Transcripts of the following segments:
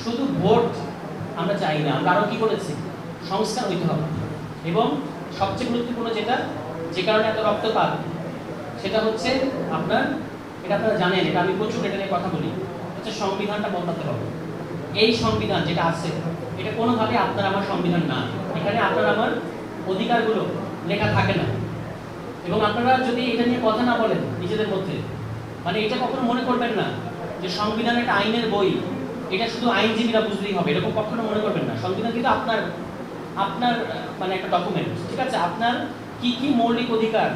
শুধু ভোট আমরা চাই না, আমরা আরও কী করেছি, সংস্কার হইতে হবে। এবং সবচেয়ে গুরুত্বপূর্ণ যেটা, যে কারণে এত রক্তপাত, সেটা হচ্ছে আপনার, এটা আপনারা জানেন, এটা আমি প্রচুর এটা নিয়ে কথা বলি, হচ্ছে সংবিধানটা বদলাতে হবে। এই সংবিধান যেটা আছে এটা কোনোভাবে আপনার আমার সংবিধান না। এখানে আপনার আমার অধিকারগুলো লেখা থাকে না। এবং আপনারা যদি এটা নিয়ে কথা না বলেন নিজেদের মধ্যে, মানে এটা কখনো মনে করবেন না যে সংবিধান একটা আইনের বই, এটা শুধু আইনজীবীরা বুঝলেই হবে, এরকম কখনো মনে করবেন না। সংবিধান কিন্তু আপনার আপনার মানে একটা ডকুমেন্ট, ঠিক আছে? আপনার কি কি মৌলিক অধিকার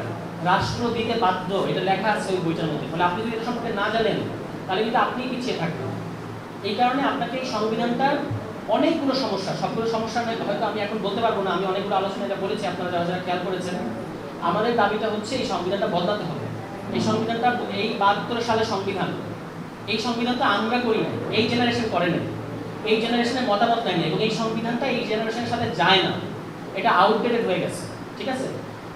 রাষ্ট্র দিতে বাধ্য, এটা লেখা আছে ওই বইটার মধ্যে। ফলে আপনি যদি এটা সম্পর্কে না জানেন তাহলে কিন্তু আপনি পিছিয়ে থাকবেন। এই কারণে আপনাকে এই সংবিধানটার অনেকগুলো সমস্যা, সবগুলো সমস্যা হয়তো আমি এখন বলতে পারবো না, আমি অনেকগুলো আলোচনা এটা বলেছি, আপনারা যারা যারা খেয়াল করেছেন। আমাদের দাবিটা হচ্ছে এই সংবিধানটা বদলাতে হবে। এই সংবিধানটা, এই 72 সালের সংবিধান, এই সংবিধানটা আমরা করি না, এই জেনারেশন করে না, এই জেনারেশনের মতামত নেয়নি, এবং এই সংবিধানটা এই জেনারেশনের সাথে যায় না, এটা আউটডেটেড হয়ে গেছে, ঠিক আছে?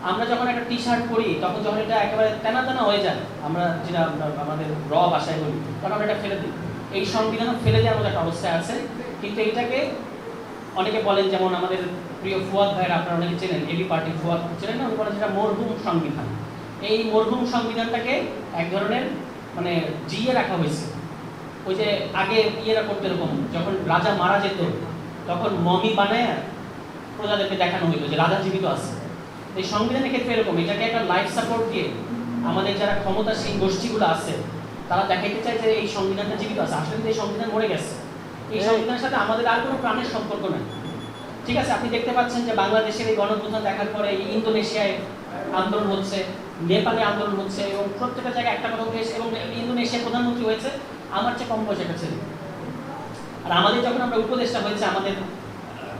আমরা যখন একটা টি শার্ট পরি তখন যখন এটা একেবারে তেনা তেনা হয়ে যায়, আমরা যেটা আমাদের ভাষায় বলি, তখন আমরা এটা ফেলে দিই। এই সংবিধানও ফেলে দেওয়ার মতো একটা অবস্থায় আছে। কিন্তু এইটাকে অনেকে বলেন, যেমন আমাদের প্রিয় ফুয়াদ ভাইয়ের, আপনারা অনেকে চেনেন, এবি পার্টি ফুয়াদ চেনেন না, উনি বলেন যেটা মরহুম সংবিধান। এই মরহুম সংবিধানটাকে এক ধরনের মানে জিয়ে রাখা হয়েছে। ওই যে আগে ইয়েরা করতে, এরকম যখন রাজা মারা যেত তখন মমি বানায় প্রজাদেরকে দেখানো হইতো যে রাজা জীবিত আছে। এই সংবিধানের ক্ষেত্রে এরকম, এটাকে একটা লাইফ সাপোর্ট দিয়ে আমাদের যারা ক্ষমতাসীন গোষ্ঠীগুলো আছে তারা দেখাইতে চায় যে এই সংবিধানটা জীবিত আছে। আসলে কিন্তু এই সংবিধান মরে গেছে। এই সংবিধানের সাথে আমাদের আর কোনো প্রাণের সম্পর্ক নাই, ঠিক আছে? আপনি দেখতে পাচ্ছেন যে বাংলাদেশের এই গণঅভ্যুত্থান দেখার পরে ইন্দোনেশিয়ায় আন্দোলন হচ্ছে, নেপালে আন্দোলন হচ্ছে, এবং প্রত্যেকটা জায়গায় একটা কথা উঠে এসে, এবং ইন্দোনেশিয়ার প্রধানমন্ত্রী হয়েছে আমার চেয়ে কম বয়সে একটা ছেলে। আর আমাদের যখন আমরা উপদেষ্টা হয়েছে, আমাদের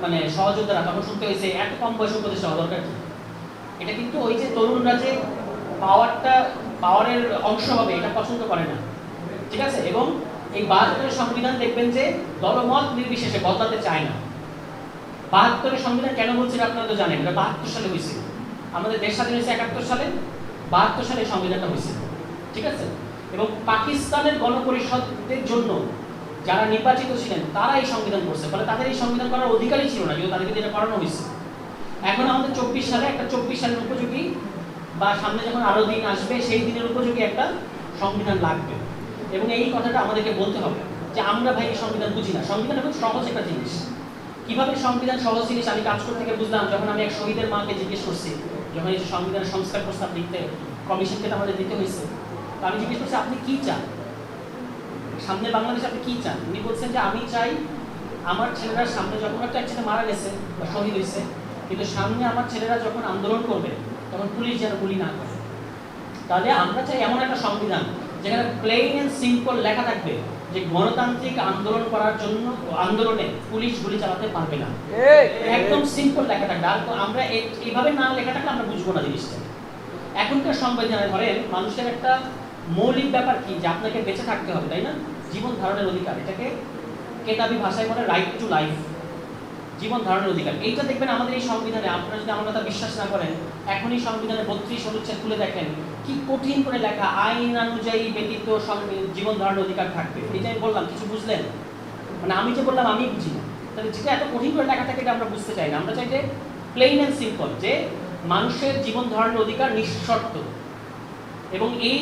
মানে সহযোদ্ধারা, তখন শুনতে হয়েছে এত কম বয়সে উপদেষ্টা হওয়া দরকার কি? এটা কিন্তু ওই যে তরুণরা যে পাওয়ারের অংশ হবে এটা পছন্দ করে না, ঠিক আছে? এবং এই 72 সংবিধান দেখবেন যে দলমত নির্বিশেষে বদলাতে চায় না। 72 সংবিধান কেন বলছেন আপনারা তো জানেন, এটা 72 সালে হয়েছিল। আমাদের দেশ স্বাধীন হয়েছে 71 সালে, 72 সালে সংবিধানটা হয়েছিল, ঠিক আছে? এবং পাকিস্তানের গণপরিষদের জন্য যারা নির্বাচিত ছিলেন তারা এই সংবিধান করছে, ফলে তাদের এই সংবিধান করার অধিকারই ছিল না, কিন্তু তাদেরকে এটা করানো হয়েছে। এখন আমাদের 24 সালে একটা 24 সালের উপযোগী, বা সামনে যখন আরো দিন আসবে সেই দিনের উপযোগী একটা সংবিধান লাগবে। এবং এই কথাটা আমাদেরকে বলতে হবে যে আমরা ভাই এই সংবিধান বুঝি না। সংবিধান খুব সহজ একটা জিনিস। কিভাবে সংবিধান সহজ জিনিস আমি কাজ করতে গিয়ে বুঝলাম, যখন আমি এক শহীদের মাকে জিজ্ঞেস করছি, যখন এই সংবিধানের সংস্কার প্রস্তাব লিখতে কমিশনকে আমাদের দিতে হয়েছে, তো আমি জিজ্ঞেস করছি আপনি কি চান, সামনে বাংলাদেশে আপনি কি চান? উনি বলছেন যে আমি চাই আমার ছেলেরা সামনে, যখন একটা একসাথে মারা গেছে বা শহীদ হয়েছে, কিন্তু সামনে আমার ছেলেরা যখন আন্দোলন করবে তখন পুলিশ যেন গুলি না করে। তাহলে আমরা চাই এমন একটা সংবিধান যেখানে প্লেন এন্ড সিম্পল লেখা থাকবে যে গণতান্ত্রিক আন্দোলন করার জন্য আন্দোলনে পুলিশ গুলি চালাতে পারবে না, একদম সিম্পল লেখা থাকবে। আর আমরা এইভাবে না লেখা থাকলে আমরা বুঝবো না জিনিসটা। এখনকার সংবিধানে ধরেন মানুষের একটা মৌলিক ব্যাপার কি, যে আপনাকে বেঁচে থাকতে হবে, তাই না? জীবন ধারণের অধিকার, এটাকে কেতাবি ভাষায় বলে রাইট টু লাইফ, জীবন ধারণের অধিকার। এইটা দেখবেন আমাদের এই সংবিধানে, আপনারা যদি আমার কথা বিশ্বাস না করেন, এখনই সংবিধানে 32 অনুচ্ছেদ খুলে দেখেন কি কঠিন করে লেখা, আইন অনুযায়ী ব্যতীত জীবন ধারণের অধিকার থাকবে। এটা আমি বললাম, কিছু বুঝলেন? মানে আমি যে বললাম আমি বুঝি না, তাহলে যেটা এত কঠিন করে লেখা থাকে এটা আমরা বুঝতে চাই না। আমরা চাই যে প্লেন অ্যান্ড সিম্পল, যে মানুষের জীবন ধারণের অধিকার নিঃশর্ত। এবং এই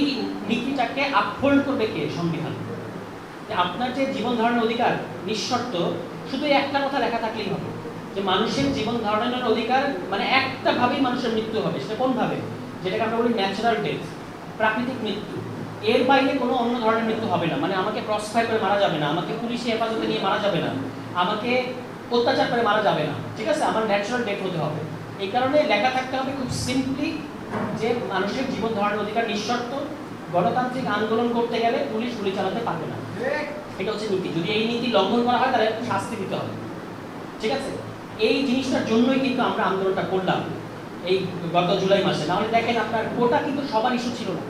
নীতিটাকে আপহোল্ড করবে কে? সংবিধান। আপনার যে জীবন ধারণের অধিকার নিঃশর্ত, শুধু একটা কথা লেখা থাকলেই হবে যে মানুষের জীবন ধারণের অধিকার, মানে একটা ভাবেই মানুষের মৃত্যু হবে। সেটা কোন ভাবে? যেটাকে আমরা বলি ন্যাচারাল ডেথ, প্রাকৃতিক মৃত্যু। এর বাইরে কোনো অন্য ধরনের মৃত্যু হবে না। মানে আমাকে ক্রস ফায়ার করে মারা যাবে না, আমাকে পুলিশে হেফাজতে নিয়ে মারা যাবে না, আমাকে অত্যাচার করে মারা যাবে না, ঠিক আছে? আমার ন্যাচারাল ডেথ হতে হবে। এই কারণে লেখা থাকতে হবে খুব সিম্পলি যে মানুষের জীবন ধারণের অধিকার নিঃশর্ত, গণতান্ত্রিক আন্দোলন করতে গেলে পুলিশ গুলি চালাতে পারবে না। এটা হচ্ছে নীতি। যদি এই নীতি লঙ্ঘন করা হয় তাহলে শাস্তি দিতে হবে, ঠিক আছে? এই জিনিসটার জন্যই কিন্তু আমরা আন্দোলনটা করলাম এই গত জুলাই মাসে। নাহলে দেখেন আপনার কোটা কিন্তু সবার ইস্যু ছিল না,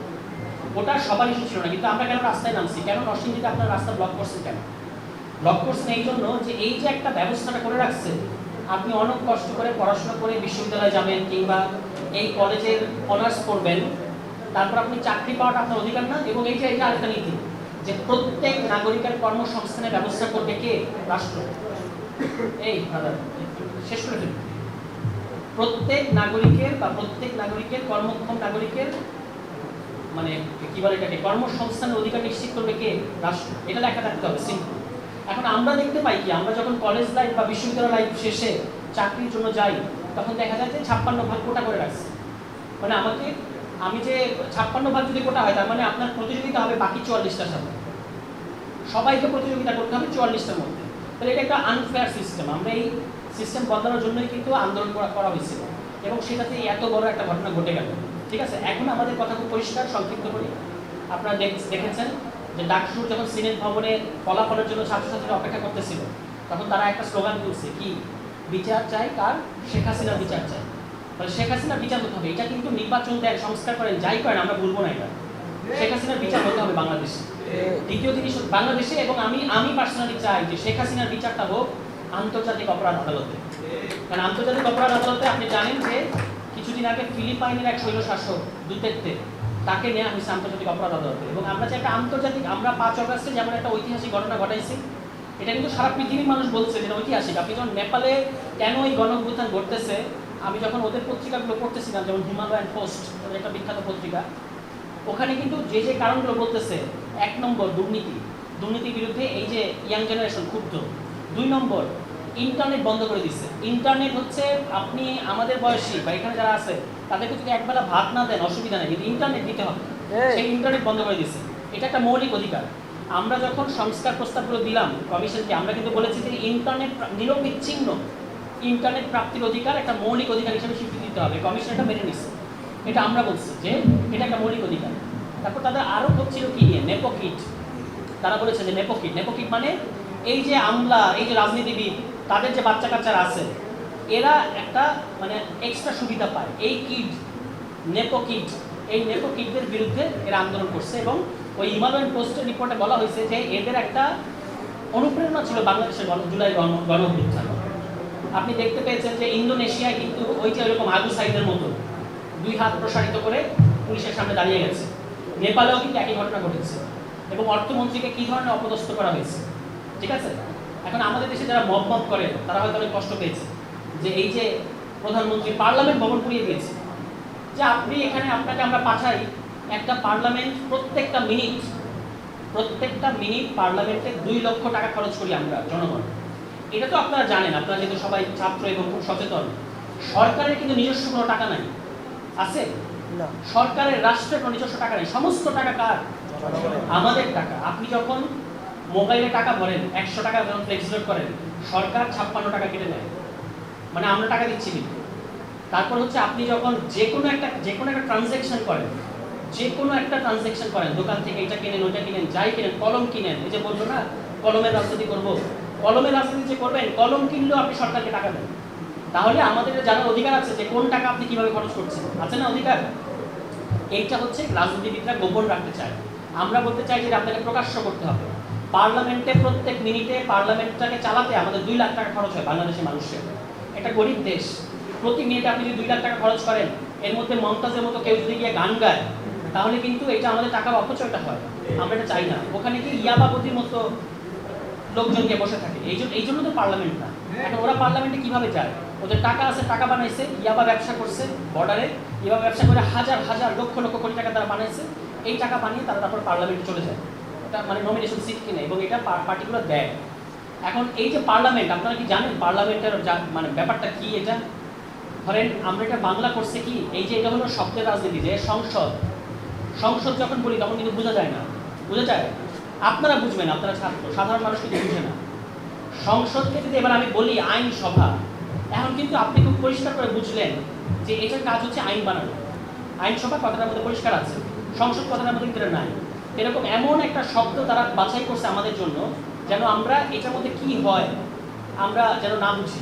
কোটা সবার ইস্যু ছিল না, কিন্তু আমরা কেন রাস্তায় নামছি? কেন নরসিংদীতে আপনার রাস্তা ব্লক করছেন? কেন ব্লক করছেন? এই জন্য যে এই যে একটা ব্যবস্থাটা করে রাখছে, আপনি অনেক কষ্ট করে পড়াশোনা করে বিশ্ববিদ্যালয়ে যাবেন কিংবা এই কলেজের অনার্স করবেন, তারপর আপনি চাকরি পাওয়াটা আপনার অধিকার না। এবং এই যে এটা আরেকটা নীতি যে প্রত্যেক নাগরিকের কর্মসংস্থানের ব্যবস্থা করবে কে? রাষ্ট্র। এই শেষ করে ফেলবে। প্রত্যেক নাগরিকের কর্মক্ষম নাগরিকের মানে কি বলে এটাকে কর্মসংস্থানের অধিকার নিশ্চিত করবে কে? রাষ্ট্র। এটা লেখা থাকতে হবে সিম্পল। এখন আমরা দেখতে পাই কি, আমরা যখন কলেজ লাইফ বা বিশ্ববিদ্যালয় লাইফ শেষে চাকরির জন্য যাই, তখন দেখা যায় যে 56 ভাগ কোটা করে রাখছে। মানে আমি যে 56 ভাগ যদি কোটা হয়, তার মানে আপনার প্রতিযোগিতা হবে বাকি 44টার সাথে। সবাইকে প্রতিযোগিতা করতে হবে 44টার মধ্যে। তাহলে এটা একটা আনফেয়ার সিস্টেম। আমরা এই সিস্টেম বদলানোর জন্যই কিন্তু আন্দোলন করা হয়েছিল, এবং সেটাতে এত বড় একটা ঘটনা ঘটে গেল। ঠিক আছে, এখন আমাদের কথা খুব পরিষ্কার, সংক্ষিপ্ত করি। আপনারা দেখেছেন যে ডাকসুর যখন সিনেট ভবনে ফলাফলের জন্য ছাত্রছাত্রীরা অপেক্ষা করতেছিল, তখন তারা একটা স্লোগান তুলছে, কি বিচার চাই কার? শেখ হাসিনার বিচার চাই। তাহলে শেখ হাসিনার বিচার হতে হবে। এটা কিন্তু নির্বাচন দেন, সংস্কার করেন, যাই করেন, আমরা বলবো না এটা। শেখ হাসিনার বিচার হতে হবে বাংলাদেশে। দ্বিতীয় জিনিস বাংলাদেশে, এবং আমি পার্সোনালি চাই যে শেখ হাসিনার বিচারটা হোক আন্তর্জাতিক অপরাধ আদালতে। কারণ আন্তর্জাতিক অপরাধ আদালতে আপনি জানেন যে কিছুদিন আগে ফিলিপাইনের এক স্বৈরশাসক দুতের্তে, তাকে নেওয়া হয়েছে আন্তর্জাতিক অপরাধ আদালতে। এবং আমরা যে একটা আন্তর্জাতিক, আমরা 5 অগাস্টে যেমন একটা ঐতিহাসিক ঘটনা ঘটাইছি, এটা কিন্তু সারা পৃথিবীর মানুষ বলছে যে ঐতিহাসিক। আপনি যখন নেপালে কেন এই গণঅভ্যুত্থান ঘটতেছে, আমি যখন ওদের পত্রিকাগুলো পড়তেছিলাম, যেমন হিমালয়ান পোস্ট, ওদের একটা বিখ্যাত পত্রিকা, ওখানে কিন্তু যে কারণগুলো বলতেছে, 1 নম্বর দুর্নীতির বিরুদ্ধে এই যে ইয়াং জেনারেশন ক্ষুব্ধ। 2 নম্বর ইন্টারনেট বন্ধ করে দিচ্ছে। ইন্টারনেট হচ্ছে, আপনি আমাদের বয়সী বা এখানে যারা আছে তাদেরকে যদি একবেলা ভাত না দেন অসুবিধা নেই, কিন্তু ইন্টারনেট দিতে হবে। সেই ইন্টারনেট বন্ধ করে দিচ্ছে। এটা একটা মৌলিক অধিকার। আমরা যখন সংস্কার প্রস্তাবগুলো দিলাম কমিশনকে, আমরা কিন্তু বলেছি যে ইন্টারনেট নিরবিচ্ছিন্ন ইন্টারনেট প্রাপ্তির অধিকার একটা মৌলিক অধিকার হিসেবে স্বীকৃতি দিতে হবে। কমিশন এটা মেনে নিচ্ছে। এটা আমরা বলছি যে এটা একটা মৌলিক অধিকার। তারপর তাদের আরও হচ্ছিল কি নিয়ে, নেপোকিট। তারা বলেছে যে নেপোকিট মানে এই যে আমলা, এই যে রাজনীতিবিদ, তাদের যে বাচ্চা কাচ্চারা আছে, এরা একটা মানে এক্সট্রা সুবিধা পায়। এই নেপোকিটদের বিরুদ্ধে এরা আন্দোলন করছে। এবং ওই হিমালয়ান পোস্টের রিপোর্টে বলা হয়েছে যে এদের একটা অনুপ্রেরণা ছিল বাংলাদেশের জুলাই গণঅভ্যুত্থান। আপনি দেখতে পেয়েছেন যে ইন্দোনেশিয়ায় কিন্তু ওই যে এরকম আবু সাইদের মতো 2 হাত প্রসারিত করে পুলিশের সামনে দাঁড়িয়ে গেছে। নেপালেও কিন্তু একই ঘটনা ঘটেছে। এবং অর্থমন্ত্রীকে কি ধরনের অপদস্থ করা হয়েছে। ঠিক আছে, এখন আমাদের দেশে যারা মব করে, তারা হয়তো অনেক কষ্ট পেয়েছে যে এই যে প্রধানমন্ত্রী পার্লামেন্ট ভবন পুড়িয়ে দিয়েছে। যে আপনি এখানে, আপনাকে আমরা পাঠাই একটা পার্লামেন্ট, প্রত্যেকটা মিনিট পার্লামেন্টে 2 লক্ষ টাকা খরচ করি আমরা জনগণ। এটা তো আপনারা জানেন, আপনারা যেহেতু সবাই ছাত্র এবং খুব সচেতন। সরকারের কিন্তু নিজস্ব কোনো টাকা নাই, আছে? সরকারের, রাষ্ট্রের কোনো নিজস্ব টাকা নেই। সমস্ত টাকা কার? আমাদের টাকা। আপনি যখন মোবাইলে টাকা ভরেন, 100 টাকা যখন ফ্লেক্স লোড করেন, সরকার 56 টাকা কেটে নেয়। মানে আমরা টাকা দিচ্ছি কিন্তু। তারপর হচ্ছে আপনি যখন যে কোনো একটা ট্রানজ্যাকশন করেন, দোকান থেকে এটা কিনেন, ওইটা কিনেন, যাই কিনেন, কলম কিনেন, এই যে বললো না কলমের রাজনীতি করবো, কলমের রাজনীতি যে করবেন, কলম কিনলেও আপনি সরকারকে টাকা দেন। তাহলে আমাদের জানার অধিকার আছে যে কোন টাকা আপনি কিভাবে খরচ করছেন, আছে না অধিকার? এইটা হচ্ছে রাজনীতিবিদরা গোপন রাখতে চায়। আমরা বলতে চাই যে আপনাকে প্রকাশ্য করতে হবে। পার্লামেন্টে প্রত্যেক মিনিটে পার্লামেন্টটাকে চালাতে আমাদের 2 লাখ টাকা খরচ হয় বাংলাদেশের মানুষের। একটা গরিব দেশ, প্রতি মিনিটে আপনি যদি 2 লাখ টাকা খরচ করেন, এর মধ্যে মমতাজের মতো কেউ যদি গিয়ে গান গায়, তাহলে কিন্তু এটা আমাদের টাকার অপচয়টা হয়। আমরা এটা চাই না। ওখানে কি ইয়াবাবতির মতো লোকজনকে বসে থাকে। এই জন্য তো পার্লামেন্ট না। এখন ওরা পার্লামেন্টে কিভাবে যায়? ওদের টাকা আছে, টাকা বানাইছে, ইয়াবা ব্যবসা করছে বর্ডারে, ইয়াবা ব্যবসা করে হাজার লক্ষ কোটি টাকা তারা বানাইছে। এই টাকা বানিয়ে তারা তারপর পার্লামেন্টে চলে যায়, এটা মানে নমিনেশন সিট কিনে, এবং এটা পার্টিকুলার দেয়। এখন এই যে পার্লামেন্ট, আপনারা কি জানেন পার্লামেন্টের মানে ব্যাপারটা কি? এটা ধরেন আমরা এটা বাংলা করছে কি, এই যে এটা হলো শব্দের রাজনীতি। যে সংসদ যখন বলি তখন কিন্তু বোঝা যায় না, বোঝা যায়? আপনারা বুঝবেন, আপনারা ছাত্র, সাধারণ মানুষ কিন্তু বুঝে না। সংসদকে যদি এবার আমি বলি আইনসভা, এখন কিন্তু আপনি খুব পরিষ্কার করে বুঝলেন যে এটার কাজ হচ্ছে আইন বানানো। আইনসভা কথাটার মধ্যে পরিষ্কার আছে, সংসদ কথাটার মধ্যে কিন্তু নাই। এরকম এমন একটা শব্দ তারা বাছাই করছে আমাদের জন্য, যেন আমরা এটার মধ্যে কি হয় আমরা যেন না বুঝি।